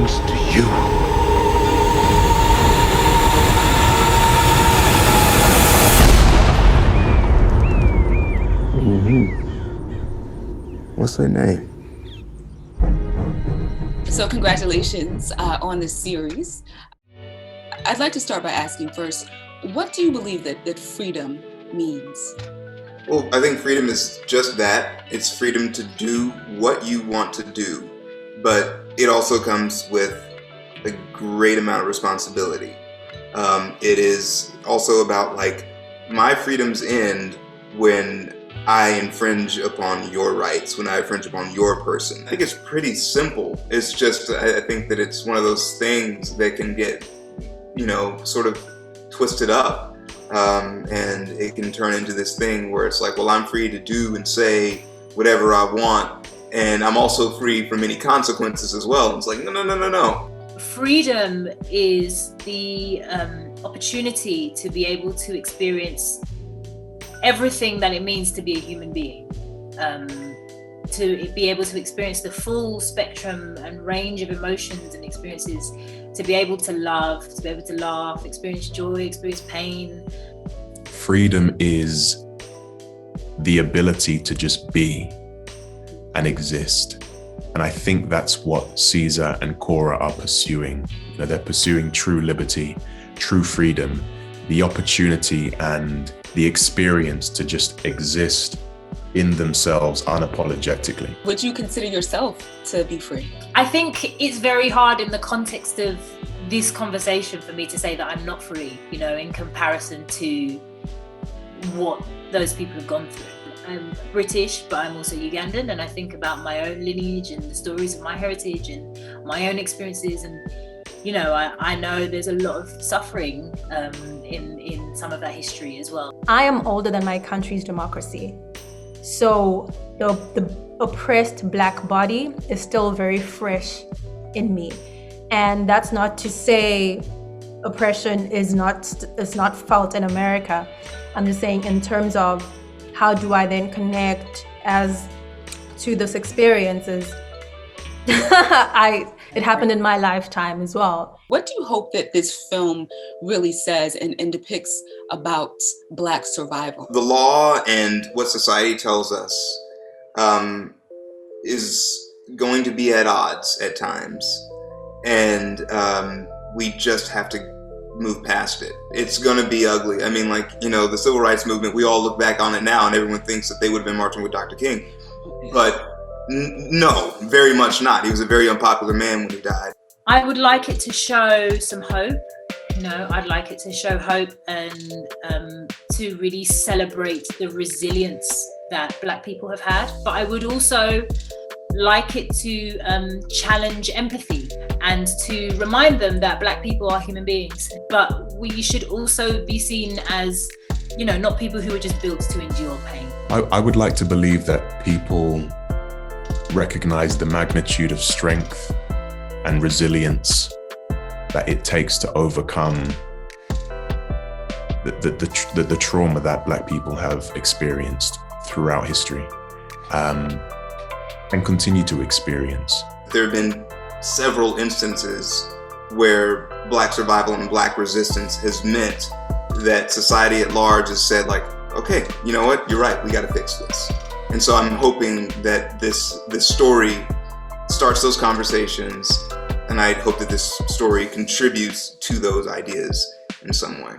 means to you. What's her name? So congratulations on this series. I'd like to start by asking first, what do you believe that freedom means? Well, I think freedom is just that. It's freedom to do what you want to do. But it also comes with a great amount of responsibility. It is also about, like, my freedoms end when I infringe upon your rights, when I infringe upon your person. I think it's pretty simple. It's just, I think that it's one of those things that can get, sort of twisted up. And it can turn into this thing where it's like, well, I'm free to do and say whatever I want. And I'm also free from any consequences as well. And it's like, no. Freedom is the opportunity to be able to experience everything that it means to be a human being, to be able to experience the full spectrum and range of emotions and experiences, to be able to love, to be able to laugh, experience joy, experience pain. Freedom is the ability to just be and exist. And I think that's what Caesar and Cora are pursuing. They're pursuing true liberty, true freedom, the opportunity and the experience to just exist in themselves unapologetically. Would you consider yourself to be free? I think it's very hard in the context of this conversation for me to say that I'm not free, in comparison to what those people have gone through. I'm British, but I'm also Ugandan, and I think about my own lineage and the stories of my heritage and my own experiences, and I know there's a lot of suffering in some of that history as well. I am older than my country's democracy. So the oppressed Black body is still very fresh in me. And that's not to say oppression is not felt in America. I'm just saying in terms of how do I then connect as to those experiences. It happened in my lifetime as well. What do you hope that this film really says and depicts about Black survival? The law and what society tells us is going to be at odds at times. And we just have to move past it. It's going to be ugly. I mean, the civil rights movement, we all look back on it now and everyone thinks that they would have been marching with Dr. King. But no, very much not. He was a very unpopular man when he died. I would like it to show some hope. I'd like it to show hope and to really celebrate the resilience that Black people have had. But I would also like it to challenge empathy and to remind them that Black people are human beings. But we should also be seen as, not people who are just built to endure pain. I would like to believe that people recognize the magnitude of strength and resilience that it takes to overcome the trauma that Black people have experienced throughout history and continue to experience. There have been several instances where Black survival and Black resistance has meant that society at large has said, okay, you know what, you're right, we got to fix this. And so I'm hoping that this story starts those conversations, and I hope that this story contributes to those ideas in some way.